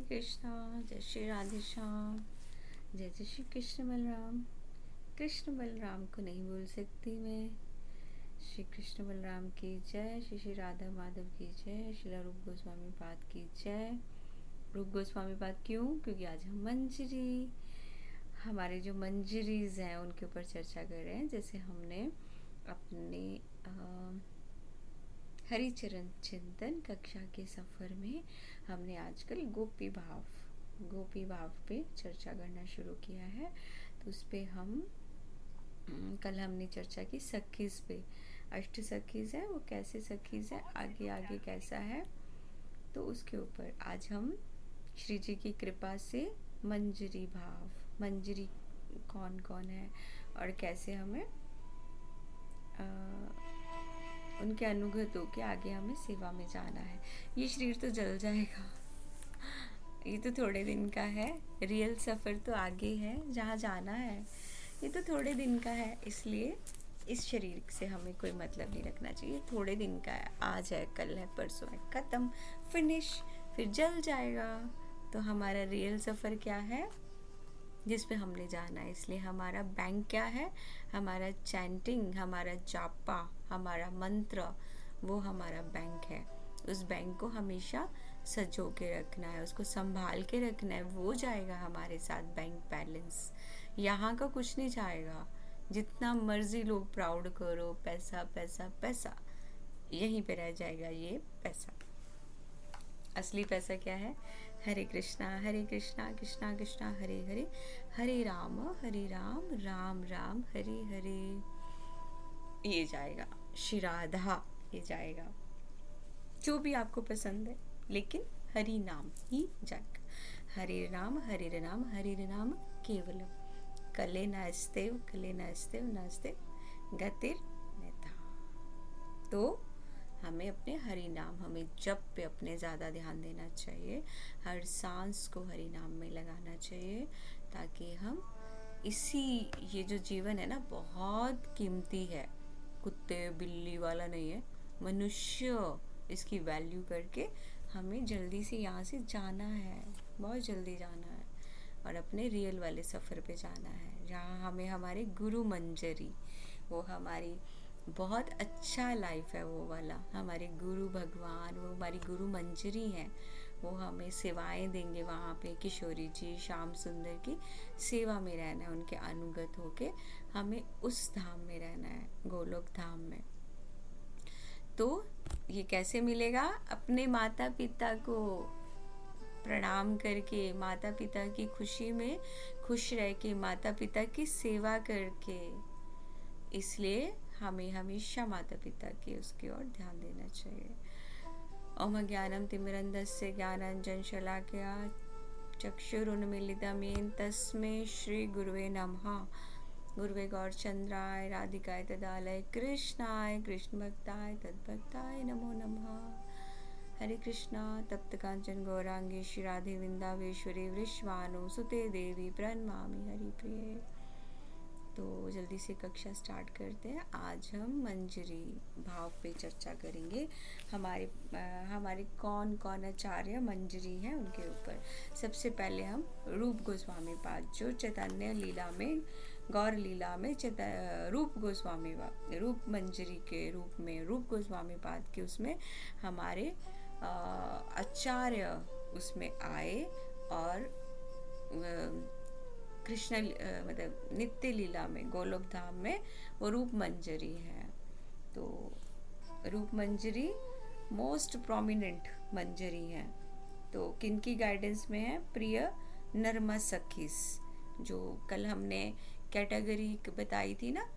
कृष्णा। जय श्री राधे श्याम। जय जय श्री कृष्ण बलराम। कृष्ण बलराम को नहीं भूल सकती मैं। श्री कृष्ण बलराम की जय। श्री श्री राधा माधव की जय। श्रीला रूप गोस्वामी पाद की जय। रूप गोस्वामी पाद क्यों? क्योंकि आज हम मंजरी, हमारे जो मंजरीज हैं उनके ऊपर चर्चा कर रहे हैं। जैसे हमने अपने हरिचरण चिंतन कक्षा के सफ़र में हमने आजकल गोपी भाव पे चर्चा करना शुरू किया है। तो उस पे हम कल हमने चर्चा की सखीज़ पे। अष्ट सखीज़ है, वो कैसे सखीज़ है, आगे आगे कैसा है, तो उसके ऊपर आज हम श्री जी की कृपा से मंजरी भाव, मंजरी कौन कौन है और कैसे हमें उनके अनुगत होके आगे हमें सेवा में जाना है। ये शरीर तो जल जाएगा, ये तो थोड़े दिन का है। रियल सफ़र तो आगे है, जहाँ जाना है। ये तो थोड़े दिन का है, इसलिए इस शरीर से हमें कोई मतलब नहीं रखना चाहिए। थोड़े दिन का है, आज है, कल है, परसों है, ख़त्म, फिनिश, फिर जल जाएगा। तो हमारा रियल सफ़र क्या है, जिस पे हमने जाना है। इसलिए हमारा बैंक क्या है, हमारा चैंटिंग, हमारा जापा, हमारा मंत्र, वो हमारा बैंक है। उस बैंक को हमेशा सजो के रखना है, उसको संभाल के रखना है। वो जाएगा हमारे साथ बैंक बैलेंस। यहाँ का कुछ नहीं जाएगा। जितना मर्जी लोग प्राउड करो, पैसा पैसा पैसा, यहीं पे रह जाएगा ये पैसा। असली पैसा क्या है? हरे कृष्णा कृष्णा कृष्णा हरे हरे, हरे राम राम राम हरे हरे। ये जाएगा। श्री राधा ये जाएगा, जो भी आपको पसंद है, लेकिन हरि नाम ही जाएगा। हरे नाम केवलम, कले नास्तेव नास्ते गतिर नेता। तो हमें अपने हरि नाम, हमें जप पे अपने ज़्यादा ध्यान देना चाहिए। हर सांस को हरि नाम में लगाना चाहिए, ताकि हम ये जो जीवन है ना, बहुत कीमती है। कुत्ते बिल्ली वाला नहीं है, मनुष्य। इसकी वैल्यू करके हमें जल्दी से यहाँ से जाना है, बहुत जल्दी जाना है, और अपने रियल वाले सफ़र पे जाना है, जहाँ हमें हमारे गुरु मंजरी, वो हमारी बहुत अच्छा लाइफ है, वो वाला हमारे गुरु भगवान, वो हमारी गुरु मंजरी हैं। वो हमें सेवाएं देंगे वहाँ पे। किशोरी जी, श्याम सुंदर की सेवा में रहना है, उनके अनुगत होके हमें उस धाम में रहना है, गोलोक धाम में। तो ये कैसे मिलेगा? अपने माता पिता को प्रणाम करके, माता पिता की खुशी में खुश रह के, माता पिता की सेवा करके। इसलिए हमें हमेशा माता पिता की उसकी ओर ध्यान देना चाहिए। ओम ज्ञानम तिमिरन्धस्य ज्ञानांजन शलाकया चक्षुरुन्मीलितं येन तस्मै श्री गुरुवे नमः। गुरुवे गौरचंद्राय राधिकाय तदालय कृष्णाय कृष्ण भक्ताय तद्भक्ताय नमो नमः। हरे कृष्णा। तप्त कांचन गौरांगी श्री राधे वृंदावेश्वरी वृषभानुसुते देवी प्रणमामि हरिप्रिये। तो जल्दी से कक्षा स्टार्ट करते हैं। आज हम मंजरी भाव पे चर्चा करेंगे। हमारे कौन कौन आचार्य मंजरी हैं उनके ऊपर। सबसे पहले हम रूप गोस्वामी पाद, जो चैतन्य लीला में, गौर लीला में रूप गोस्वामी रूप मंजरी के रूप में रूप गोस्वामी पाद के उसमें हमारे आचार्य उसमें आए, और कृष्ण मतलब नित्य लीला में, गोलोक धाम में वो रूप मंजरी है। तो रूप मंजरी मोस्ट प्रोमिनेंट मंजरी हैं। तो किनकी गाइडेंस में है? प्रिय नर्मा सखीस, जो कल हमने कैटेगरी बताई थी ना,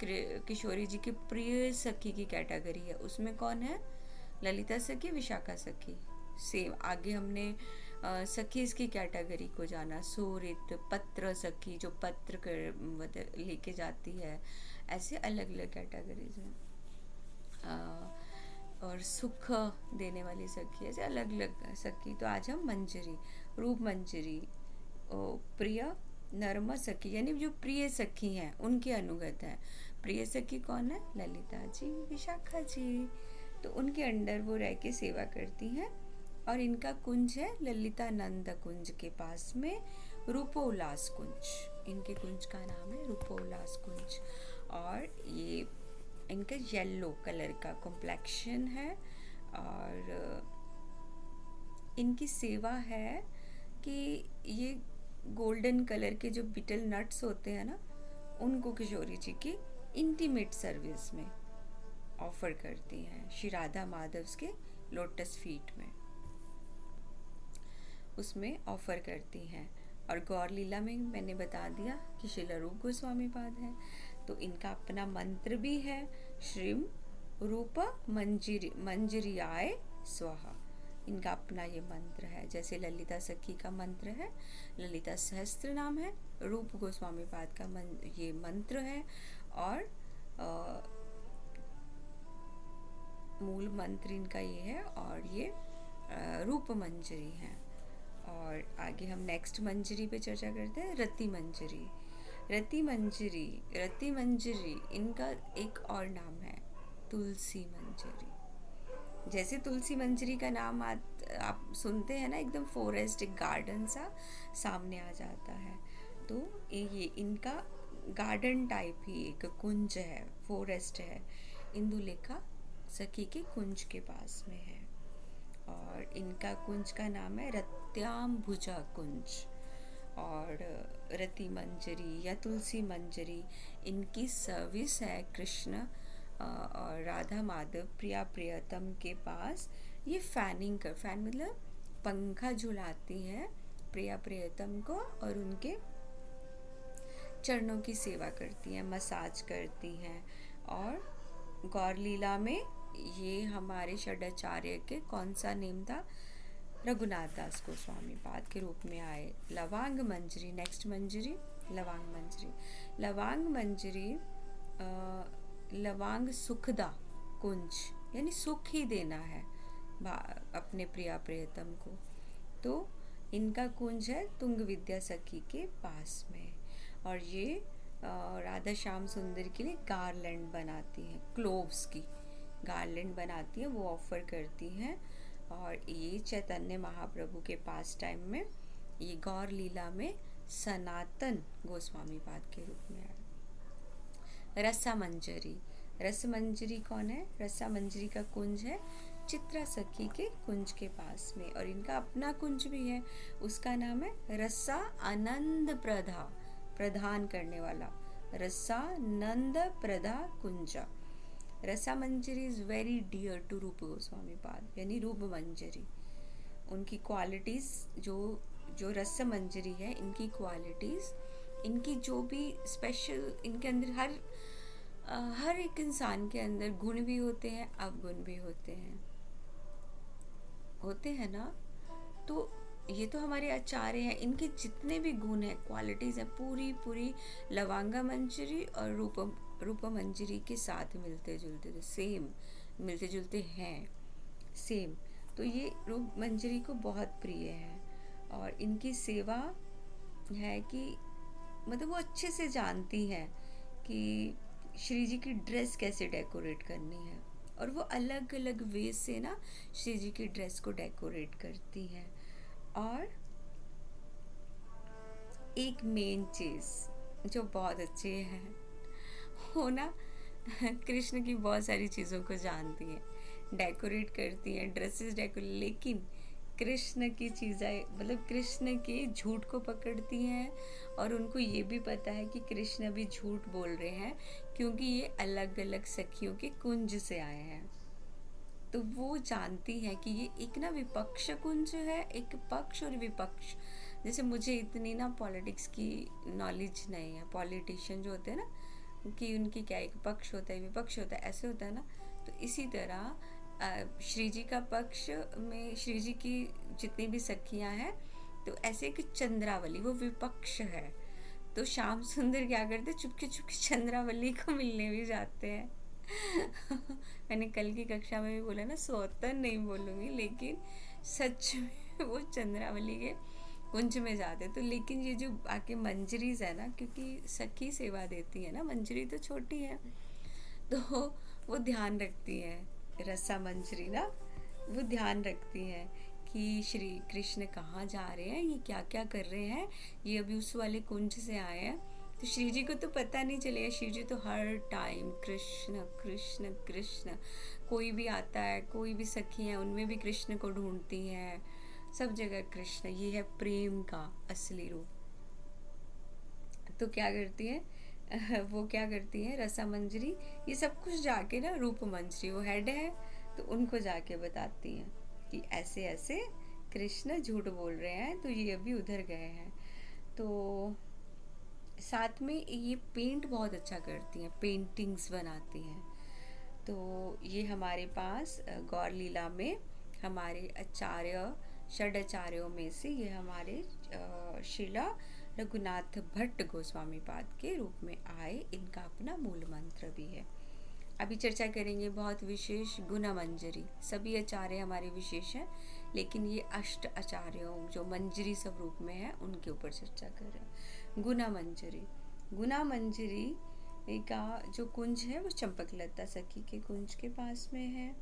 किशोरी जी की प्रिय सखी की कैटेगरी है। उसमें कौन है? ललिता सखी, विशाखा सखी। सेम आगे हमने सखीज की कैटेगरी को जाना। सूरित, पत्र सखी, जो पत्र कर लेके जाती है। ऐसे अलग अलग कैटेगरीज हैं। और सुख देने वाली सखी, ऐसे अलग अलग सखी। तो आज हम मंजरी, रूप मंजरी, प्रिय नर्म सखी, यानी जो प्रिय सखी हैं उनके अनुगत हैं। प्रिय सखी कौन है? ललिता जी, विशाखा जी। तो उनके अंडर वो रह के सेवा करती हैं, और इनका कुंज है ललितानंद कुंज के पास में रूपोल्लास कुंज। इनके कुंज का नाम है रूपोल्लास कुंज। और ये इनका येलो कलर का कॉम्प्लेक्शन है। और इनकी सेवा है कि ये गोल्डन कलर के जो बीटल नट्स होते हैं ना, उनको किशोरी जी की इंटीमेट सर्विस में ऑफर करती हैं श्री राधा माधव के लोटस फीट में, उसमें ऑफर करती हैं। और गौर लीला में मैंने बता दिया कि श्रील रूप गोस्वामी पाद है, तो इनका अपना मंत्र भी है, श्रीम रूप मंजरियाय स्वाहा। इनका अपना ये मंत्र है। जैसे ललिता सखी का मंत्र है, ललिता सहस्त्र नाम है, रूप गोस्वामी पाद का ये मंत्र है। और मूल मंत्र इनका ये है। और ये रूप मंजरी है। और आगे हम नेक्स्ट मंजरी पे चर्चा करते हैं, रति मंजरी। रति मंजरी, रति मंजरी इनका एक और नाम है तुलसी मंजरी। जैसे तुलसी मंजरी का नाम आप सुनते हैं ना, एकदम फॉरेस्ट, एक गार्डन सा सामने आ जाता है, तो ये इनका गार्डन टाइप ही एक कुंज है, फॉरेस्ट है, इंदुलेखा सखी के कुंज के पास में है। और इनका कुंज का नाम है रत्याम्बुजा कुंज। और रति मंजरी या तुलसी मंजरी इनकी सर्विस है कृष्ण और राधा माधव प्रिया प्रियतम के पास। ये फैनिंग कर, फैन मतलब पंखा झुलाती हैं प्रिया प्रियतम को और उनके चरणों की सेवा करती हैं, मसाज करती हैं। और गौर लीला में ये हमारे षडाचार्य के कौन सा नेम था, रघुनाथ दास गोस्वामी पाद के रूप में आए। लवांग मंजरी, नेक्स्ट मंजरी लवांग मंजरी। लवांग मंजरी लवांग सुखदा कुंज, यानी सुख ही देना है अपने प्रिया प्रियतम को। तो इनका कुंज है तुंग विद्या सखी के पास में। और ये राधा श्याम सुंदर के लिए गार्लैंड बनाती हैं, क्लोव्स की गार्लैंड बनाती हैं, वो ऑफर करती हैं। और ये चैतन्य महाप्रभु के पास टाइम में ये गौर लीला में सनातन गोस्वामी पाद के रूप में है। रसा मंजरी, रस मंजरी कौन है? रसा मंजरी का कुंज है चित्रा सखी के कुंज के पास में। और इनका अपना कुंज भी है, उसका नाम है रसा आनंद प्रधा, प्रदान करने वाला, रसा नंद प्रधा कुंजा। रसा मंजरी इज वेरी डियर टू रूप गोस्वामी पाद, यानी रूप मंजरी। उनकी क्वालिटीज जो रस मंजरी है, इनकी क्वालिटीज, इनकी जो भी स्पेशल, इनके अंदर हर एक इंसान के अंदर गुण भी होते हैं, अवगुण भी होते हैं ना। तो ये तो हमारे आचार्य हैं, इनके जितने भी गुण हैं, क्वालिटीज हैं, पूरी लवांगा मंजरी और रूप मंजरी के साथ मिलते जुलते हैं सेम। तो ये रूप मंजरी को बहुत प्रिय है। और इनकी सेवा है कि मतलब वो अच्छे से जानती हैं कि श्री जी की ड्रेस कैसे डेकोरेट करनी है, और वो अलग अलग वे से ना श्री जी की ड्रेस को डेकोरेट करती हैं। और एक मेन चीज़ जो बहुत अच्छी है, वो ना कृष्ण की बहुत सारी चीज़ों को जानती है, डेकोरेट करती हैं, ड्रेसेस डेकोरेट, लेकिन कृष्ण की चीज़ें, मतलब कृष्ण के झूठ को पकड़ती हैं। और उनको ये भी पता है कि कृष्ण भी झूठ बोल रहे हैं, क्योंकि ये अलग अलग सखियों के कुंज से आए हैं। तो वो जानती हैं कि ये एक ना विपक्ष कुंज है, एक पक्ष और विपक्ष। जैसे मुझे इतनी ना पॉलिटिक्स की नॉलेज नहीं है, पॉलिटिशियन जो होते हैं ना, कि उनकी क्या एक पक्ष होता है, विपक्ष होता है, ऐसे होता है ना। तो इसी तरह श्री जी का पक्ष में श्री जी की जितनी भी सखियां हैं, तो ऐसे कि चंद्रावली वो विपक्ष है। तो श्याम सुंदर क्या करते, चुपके चुपके चंद्रावली को मिलने भी जाते हैं। मैंने कल की कक्षा में भी बोला ना, सौतन नहीं बोलूँगी, लेकिन सच में वो चंद्रावली के कुंज में जाते। तो लेकिन ये जो आके मंजरीज है ना, क्योंकि सखी सेवा देती है ना, मंजरी तो छोटी है, तो वो ध्यान रखती है, रसा मंजरी ना वो ध्यान रखती हैं कि श्री कृष्ण कहाँ जा रहे हैं, ये क्या क्या कर रहे हैं, ये अभी उस वाले कुंज से आए हैं। तो श्री जी को तो पता नहीं चलेगा, श्री जी तो हर टाइम कृष्ण कृष्ण कृष्ण, कोई भी आता है, कोई भी सखी है उनमें भी कृष्ण को ढूंढती हैं, सब जगह कृष्ण, ये है प्रेम का असली रूप। तो क्या करती है वो क्या करती है, रसा मंजरी ये सब कुछ जाके ना रूप मंजरी, वो हेड है, तो उनको जाके बताती हैं कि ऐसे ऐसे कृष्ण झूठ बोल रहे हैं, तो ये अभी उधर गए हैं। तो साथ में ये पेंट बहुत अच्छा करती हैं, पेंटिंग्स बनाती हैं। तो ये हमारे पास गौर लीला में हमारे आचार्य, षड आचार्यों में से ये हमारे शिला रघुनाथ भट्ट गोस्वामी पाद के रूप में आए, इनका अपना मूल मंत्र भी है। अभी चर्चा करेंगे बहुत विशेष गुना मंजरी, सभी आचार्य हमारे विशेष हैं, लेकिन ये अष्ट आचार्यों जो मंजरी सब रूप में है उनके ऊपर चर्चा कर रहे हैं। गुना मंजरी, गुना मंजरी का जो कुंज है वो चंपकलता सखी के कुंज के पास में है,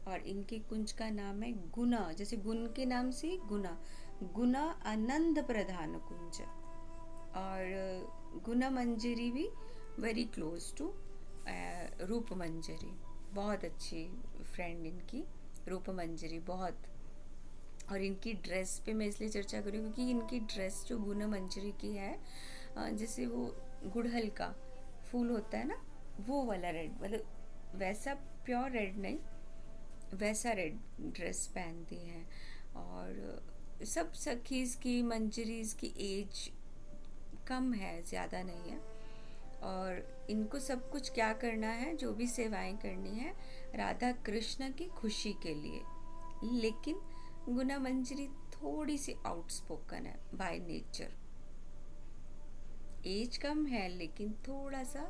और इनके कुंज का नाम है गुना, जैसे गुण के नाम से गुना, गुना आनंद प्रधान कुंज। और गुना मंजरी भी वेरी क्लोज टू रूप मंजरी, बहुत अच्छी फ्रेंड इनकी रूप मंजरी बहुत। और इनकी ड्रेस पे मैं इसलिए चर्चा करूँ क्योंकि इनकी ड्रेस जो गुना मंजरी की है, जैसे वो गुड़हल का फूल होता है ना, वो वाला रेड, मतलब वैसा प्योर रेड नहीं, वैसा रेड ड्रेस पहनती हैं। और सब सखीज की मंजरीज की एज कम है, ज़्यादा नहीं है, और इनको सब कुछ क्या करना है, जो भी सेवाएं करनी है राधा कृष्ण की खुशी के लिए। लेकिन गुना मंजरी थोड़ी सी आउटस्पोकन है बाय नेचर, एज कम है लेकिन थोड़ा सा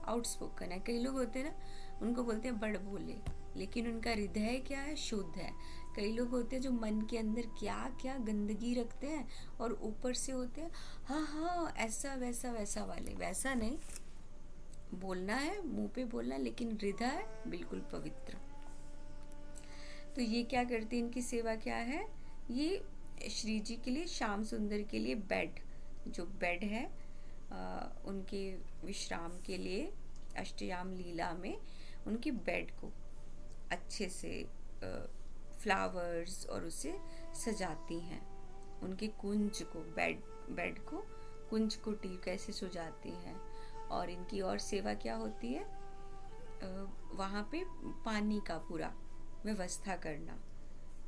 आउटस्पोकन है। कई लोग होते हैं ना, उनको बोलते हैं बड़ बोले, लेकिन उनका हृदय क्या है, शुद्ध है। कई लोग होते हैं जो मन के अंदर क्या क्या गंदगी रखते हैं और ऊपर से होते हैं हाँ हाँ ऐसा वैसा वैसा वाले, वैसा नहीं, बोलना है मुंह पे बोलना, लेकिन हृदय बिल्कुल पवित्र। तो ये क्या करती है, इनकी सेवा क्या है, ये श्री जी के लिए, श्याम सुंदर के लिए बेड, जो बेड है उनके विश्राम के लिए अष्टयाम लीला में उनकी बेड को अच्छे से फ्लावर्स और उसे सजाती हैं, उनके कुंज को, बेड को, कुंज को कैसे सजाती हैं। और इनकी और सेवा क्या होती है, वहाँ पे पानी का पूरा व्यवस्था करना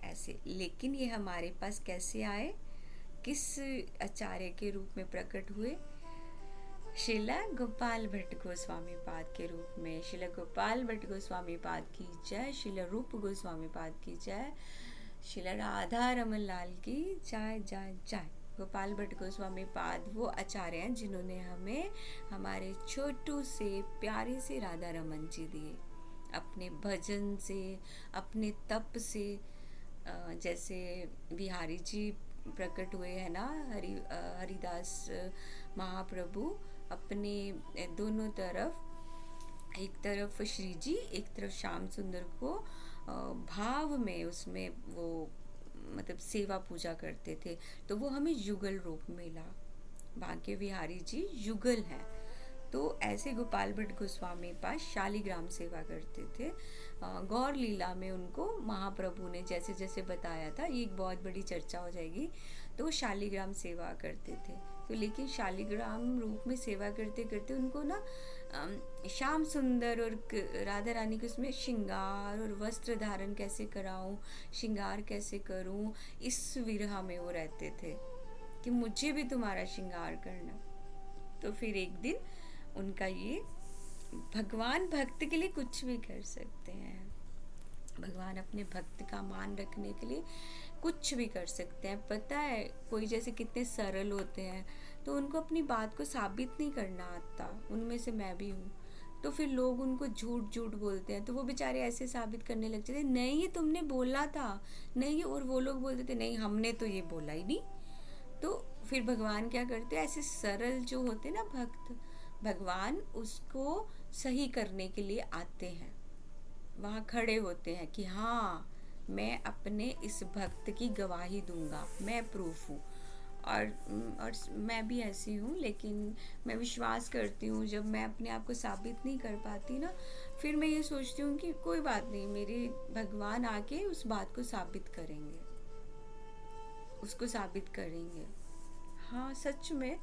ऐसे। लेकिन ये हमारे पास कैसे आए, किस आचार्य के रूप में प्रकट हुए, शिला गोपाल भट्ट गोस्वामी पाद के रूप में। शिला गोपाल भट्ट गोस्वामी पाद की जय, शिला रूप गोस्वामी पाद की जय, शिला राधा रमन लाल की जय जय जय। गोपाल भट्ट गोस्वामी पाद वो आचार्य हैं जिन्होंने हमें हमारे छोटू से प्यारे से राधा रमन जी दिए, अपने भजन से, अपने तप से। जैसे बिहारी जी प्रकट हुए हैं ना, हरिदास महाप्रभु अपने दोनों तरफ, एक तरफ श्री जी, एक तरफ श्याम सुंदर को भाव में उसमें वो मतलब सेवा पूजा करते थे, तो वो हमें युगल रूप मिला। बांके बिहारी जी युगल हैं। तो ऐसे गोपाल भट्ट गोस्वामी पास शालिग्राम सेवा करते थे। गौर लीला में उनको महाप्रभु ने जैसे जैसे बताया था, ये एक बहुत बड़ी चर्चा हो जाएगी, तो वो शालिग्राम सेवा करते थे। तो लेकिन शालिग्राम रूप में सेवा करते करते उनको ना श्याम सुंदर और राधा रानी के उसमें श्रृंगार और वस्त्र धारण कैसे कराऊं, श्रृंगार कैसे करूं, इस विरह में वो रहते थे कि मुझे भी तुम्हारा श्रृंगार करना। तो फिर एक दिन उनका ये, भगवान भक्त के लिए कुछ भी कर सकते हैं, भगवान अपने भक्त का मान रखने के लिए कुछ भी कर सकते हैं। पता है कोई जैसे कितने सरल होते हैं, तो उनको अपनी बात को साबित नहीं करना आता, उनमें से मैं भी हूँ। तो फिर लोग उनको झूठ झूठ बोलते हैं, तो वो बेचारे ऐसे साबित करने लगते थे, नहीं ये तुमने बोला था, नहीं, और वो लोग बोलते थे नहीं हमने तो ये बोला ही नहीं। तो फिर भगवान क्या करते हैं, ऐसे सरल जो होते ना भक्त, भगवान उसको सही करने के लिए आते हैं, वहाँ खड़े होते हैं कि हाँ मैं अपने इस भक्त की गवाही दूंगा, मैं प्रूफ हूँ। और मैं भी ऐसी हूँ, लेकिन मैं विश्वास करती हूँ जब मैं अपने आप को साबित नहीं कर पाती ना, फिर मैं ये सोचती हूँ कि कोई बात नहीं, मेरे भगवान आके उस बात को साबित करेंगे, उसको साबित करेंगे। हाँ, सच में।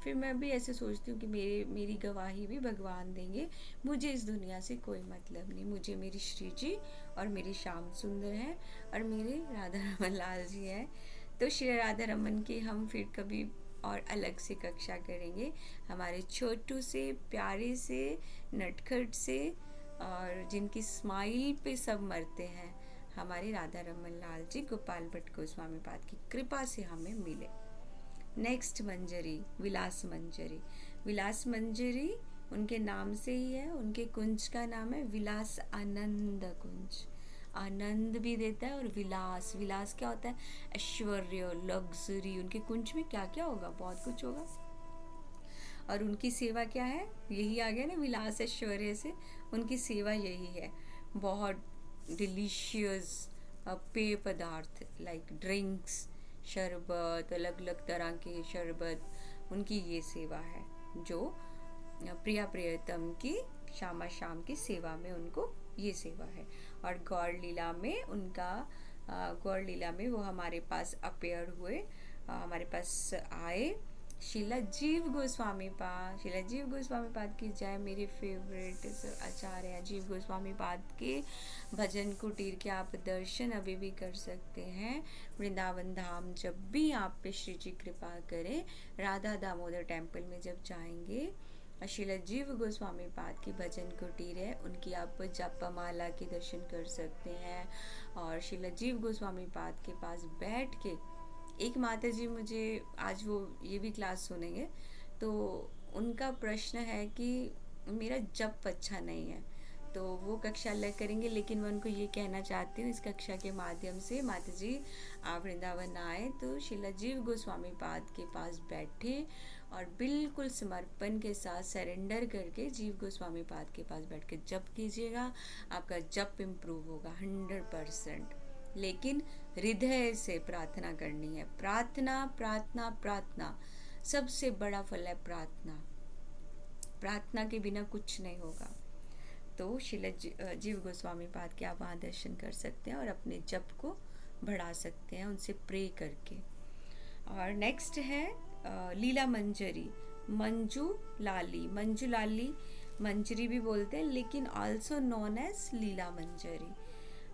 फिर मैं भी ऐसे सोचती हूँ कि मेरी गवाही भी भगवान देंगे। मुझे इस दुनिया से कोई मतलब नहीं, मुझे मेरी श्री जी और मेरी श्याम सुंदर हैं और मेरे राधा रमन लाल जी हैं। तो श्री राधा रमन की हम फिर कभी और अलग से कक्षा करेंगे, हमारे छोटू से, प्यारे से, नटखट से, और जिनकी स्माइल पे सब मरते हैं, हमारे राधा रमन लाल जी गोपाल भट्ट गोस्वामी पाद की कृपा से हमें मिले। नेक्स्ट मंजरी, विलास मंजरी। विलास मंजरी उनके नाम से ही है, उनके कुंज का नाम है विलास आनंद कुंज। आनंद भी देता है और विलास, विलास क्या होता है? ऐश्वर्य, लग्जरी। उनके कुंज में क्या क्या होगा? बहुत कुछ होगा। और उनकी सेवा क्या है? यही आ गया ना विलास ऐश्वर्य से, उनकी सेवा यही है। बहुत डिलीशियस पेय पदार्थ, लाइक ड्रिंक्स, शरबत, अलग अलग तरह के शरबत, उनकी ये सेवा है, जो प्रिया प्रियतम की श्यामा श्याम की सेवा में उनको ये सेवा है। और गौर लीला में उनका गौर लीला में वो हमारे पास अपेयर हुए, हमारे पास आए। शीला जीव गोस्वामी पाद, शीला जीव गोस्वामी पाद की जय। मेरे फेवरेट आचार्य हैं जीव गोस्वामी पाद के भजन कुटीर के आप दर्शन अभी भी कर सकते हैं। वृंदावन धाम जब भी आप पे श्री जी कृपा करें, राधा दामोदर टेम्पल में जब जाएंगे, शीला जीव गोस्वामी पाद की भजन कुटीर है, उनकी आप जपमाला के दर्शन कर सकते हैं। और शीला जीव गोस्वामी पाद के पास बैठ के, एक माता जी मुझे आज वो ये भी क्लास सुनेंगे, तो उनका प्रश्न है कि मेरा जप अच्छा नहीं है, तो वो कक्षा अलग करेंगे। लेकिन मैं उनको ये कहना चाहती हूँ इस कक्षा के माध्यम से, माता जी आप वृंदावन आए तो शीला जीव गोस्वामी पाद के पास बैठे और बिल्कुल समर्पण के साथ सरेंडर करके जीव गोस्वामी पाद के पास बैठ के जप कीजिएगा। आपका जप इम्प्रूव होगा 100%। लेकिन हृदय से प्रार्थना करनी है। प्रार्थना प्रार्थना प्रार्थना, सबसे बड़ा फल है प्रार्थना। प्रार्थना के बिना कुछ नहीं होगा। तो शीला जीव गोस्वामी पाद के आप वहाँ दर्शन कर सकते हैं और अपने जप को बढ़ा सकते हैं उनसे प्रे करके। और नेक्स्ट है लीला मंजरी, मंजू लाली। मंजू लाली मंजरी भी बोलते हैं, लेकिन आल्सो नोन एज लीला मंजरी।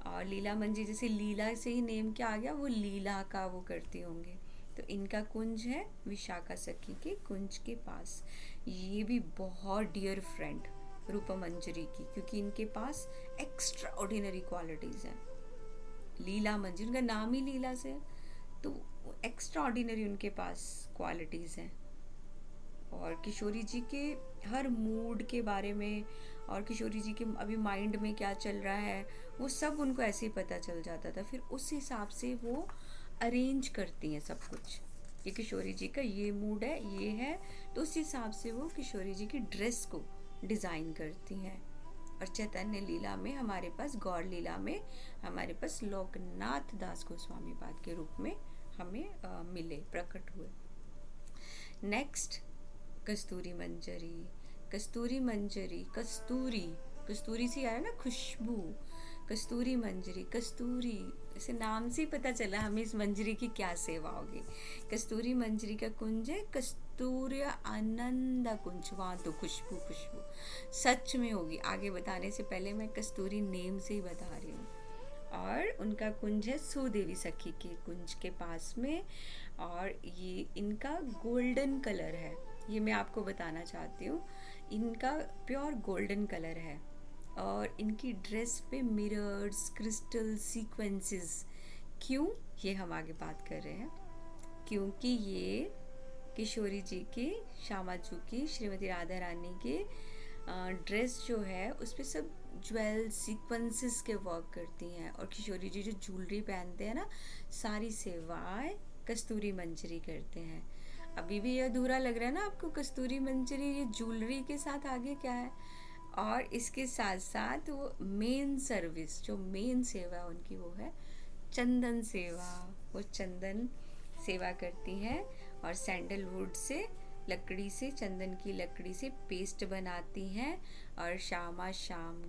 और लीला मंजरी, जैसे लीला से ही नेम क्या आ गया, वो लीला का वो करती होंगे। तो इनका कुंज है विशाखा सखी के कुंज के पास। ये भी बहुत डियर फ्रेंड रूपा मंजरी की, क्योंकि इनके पास एक्स्ट्रा ऑर्डिनरी क्वालिटीज़ हैं। लीला मंजरी, उनका नाम ही लीला से है, तो एक्स्ट्रा ऑर्डिनरी उनके पास क्वालिटीज़ हैं। और किशोरी जी के हर मूड के बारे में, और किशोरी जी के अभी माइंड में क्या चल रहा है, वो सब उनको ऐसे ही पता चल जाता था। फिर उस हिसाब से वो अरेंज करती हैं सब कुछ कि किशोरी जी का ये मूड है, ये है, तो उस हिसाब से वो किशोरी जी की ड्रेस को डिज़ाइन करती हैं। और चैतन्य लीला में हमारे पास, गौर लीला में हमारे पास लोकनाथ दास गोस्वामी पाद के रूप में हमें मिले, प्रकट हुए। नेक्स्ट कस्तूरी मंजरी। कस्तूरी मंजरी, कस्तूरी, कस्तूरी से आया ना खुशबू, कस्तूरी मंजरी। कस्तूरी, इसे नाम से ही पता चला हमें इस मंजरी की क्या सेवा होगी। कस्तूरी मंजरी का कुंज है कस्तूरी आनंद कुंज, वहाँ तो खुशबू खुशबू सच में होगी। आगे बताने से पहले मैं कस्तूरी नेम से ही बता रही हूँ। और उनका कुंज है सुदेवी सखी के कुंज के पास में। और ये इनका गोल्डन कलर है, ये मैं आपको बताना चाहती हूँ। इनका प्योर गोल्डन कलर है और इनकी ड्रेस पे मिरर्स, क्रिस्टल, सीक्वेंसेस। क्यों, ये हम आगे बात कर रहे हैं। क्योंकि ये किशोरी जी की, श्यामा जी की, श्रीमती राधा रानी के ड्रेस जो है उस पर सब ज्वेल सीक्वेंसेस के वर्क करती हैं। और किशोरी जी जो ज्वेलरी पहनते हैं ना, सारी सेवाएं कस्तूरी मंजरी करते हैं। अभी भी ये अधूरा लग रहा है ना आपको, कस्तूरी मंजरी ये ज्वेलरी के साथ आगे क्या है। और इसके साथ साथ वो मेन सर्विस, जो मेन सेवा उनकी वो है चंदन सेवा, वो चंदन सेवा करती हैं और सैंडलवुड से, लकड़ी से, चंदन की लकड़ी से पेस्ट बनाती हैं और शाम शाम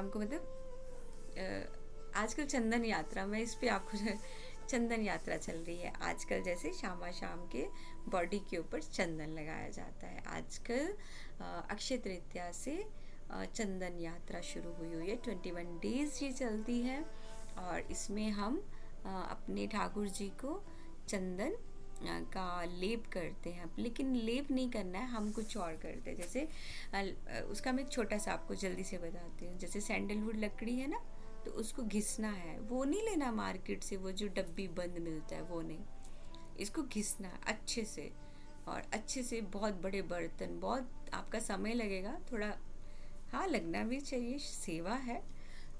को मतलब आजकल चंदन यात्रा में इस पे आपको चंदन यात्रा चल रही है आजकल, जैसे शाम के बॉडी के ऊपर चंदन लगाया जाता है आजकल। अक्षय तृतीया से चंदन यात्रा शुरू हुई है, 21 डेज ये चलती है और इसमें हम अपने ठाकुर जी को चंदन का लेप करते हैं, लेकिन लेप नहीं करना है, हम कुछ और करते हैं। जैसे उसका मैं एक छोटा सा आपको जल्दी से बताती हूँ। जैसे सैंडलवुड लकड़ी है ना, तो उसको घिसना है, वो नहीं लेना मार्केट से, वो जो डब्बी बंद मिलता है वो नहीं, इसको घिसना है अच्छे से, और अच्छे से बहुत बड़े बर्तन, बहुत आपका समय लगेगा थोड़ा, हाँ लगना भी चाहिए, सेवा है।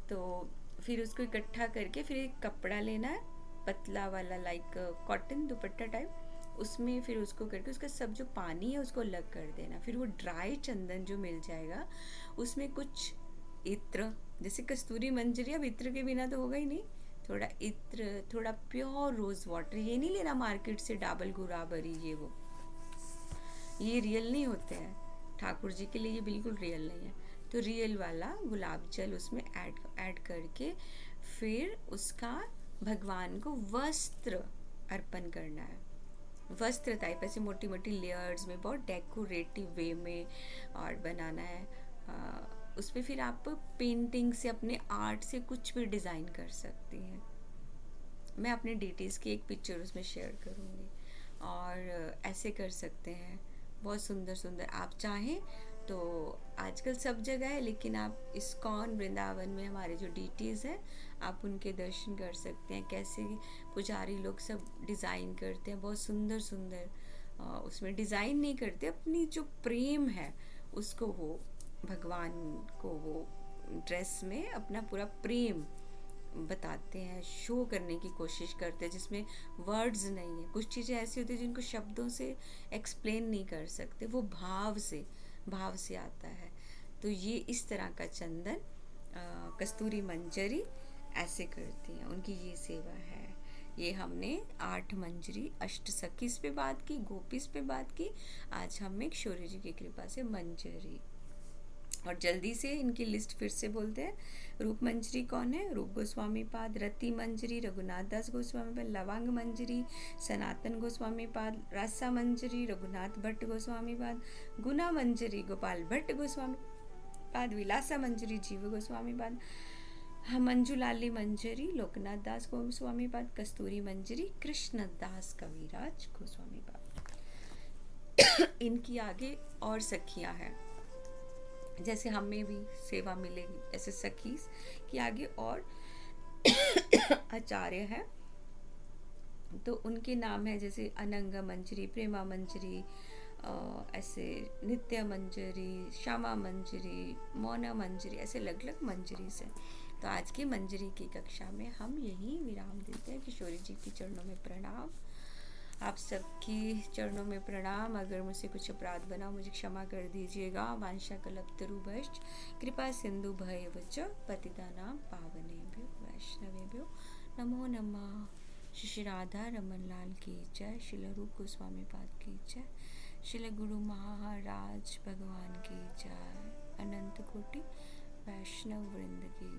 तो फिर उसको इकट्ठा करके फिर एक कपड़ा लेना है पतला वाला, लाइक कॉटन दुपट्टा टाइप, उसमें फिर उसको करके उसका सब जो पानी है उसको अलग कर देना। फिर वो ड्राई चंदन जो मिल जाएगा उसमें कुछ इत्र, जैसे कस्तूरी मंजरी, अब इत्र के बिना तो होगा ही नहीं, थोड़ा इत्र, थोड़ा प्योर रोज़ वाटर, ये नहीं लेना मार्केट से डाबल गुराबरी, ये रियल नहीं होते हैं, ठाकुर जी के लिए ये बिल्कुल रियल नहीं है। तो रियल वाला गुलाब जल उसमें ऐड करके फिर उसका भगवान को वस्त्र अर्पण करना है, वस्त्र टाइप ऐसे मोटी मोटी लेयर्स में, बहुत डेकोरेटिव वे में और बनाना है। उस पर फिर आप पेंटिंग से, अपने आर्ट से कुछ भी डिज़ाइन कर सकती हैं। मैं अपने डिटेल्स की एक पिक्चर उसमें शेयर करूँगी, और ऐसे कर सकते हैं, बहुत सुंदर सुंदर। आप चाहें तो आजकल सब जगह है, लेकिन आप इस्कॉन वृंदावन में हमारे जो डीटीज़ हैं, आप उनके दर्शन कर सकते हैं, कैसे पुजारी लोग सब डिज़ाइन करते हैं, बहुत सुंदर सुंदर। उसमें डिज़ाइन नहीं करते, अपनी जो प्रेम है उसको वो भगवान को वो ड्रेस में अपना पूरा प्रेम बताते हैं, शो करने की कोशिश करते हैं, जिसमें वर्ड्स नहीं है। कुछ चीज़ें ऐसी होती हैं जिनको शब्दों से एक्सप्लेन नहीं कर सकते, वो भाव से आता है। तो ये इस तरह का चंदन कस्तूरी मंजरी ऐसे करती हैं, उनकी ये सेवा है। ये हमने 8 मंजरी अष्ट सखीस पे बात की, गोपीस पे बात की, आज हम एक शौर्य जी की कृपा से मंजरी। और जल्दी से इनकी लिस्ट फिर से बोलते हैं। रूप मंजरी कौन है? रूप गोस्वामी पाद, रति मंजरी रघुनाथ दास गोस्वामी पाद, लवांग मंजरी सनातन गोस्वामी पाद, रासा मंजरी रघुनाथ भट्ट गोस्वामी पाद, गुना मंजरी गोपाल भट्ट गोस्वामी पाद, विलासा मंजरी जीव गोस्वामी पाद, मंजुलाली मंजरी लोकनाथ दास गोस्वामी पाद, कस्तूरी मंजरी कृष्ण दास कविराज गोस्वामी पाद। इनकी आगे और सखियां हैं, जैसे हमें भी सेवा मिलेगी ऐसे सखीस की आगे और आचार्य हैं, तो उनके नाम है जैसे अनंग मंजरी, प्रेमा मंजरी, ऐसे नित्य मंजरी, श्यामा मंजरी, मौना मंजरी, ऐसे अलग अलग मंजरी से। तो आज की मंजरी की कक्षा में हम यही विराम देते हैं। किशोरी जी की चरणों में प्रणाम, आप सबकी चरणों में प्रणाम। अगर मुझसे कुछ अपराध बना मुझे क्षमा कर दीजिएगा। वांशा कल्पतरुभ्यश्च कृपा सिंधु भयवच पतितानां पावनेभ्यो वैष्णवेभ्यो नमो नमः। श्री राधा रमन लाल की जय, श्री रूप गोस्वामी पाद की जय, श्री गुरु महाराज भगवान की जय, अनंत कोटि वैष्णव वृंद की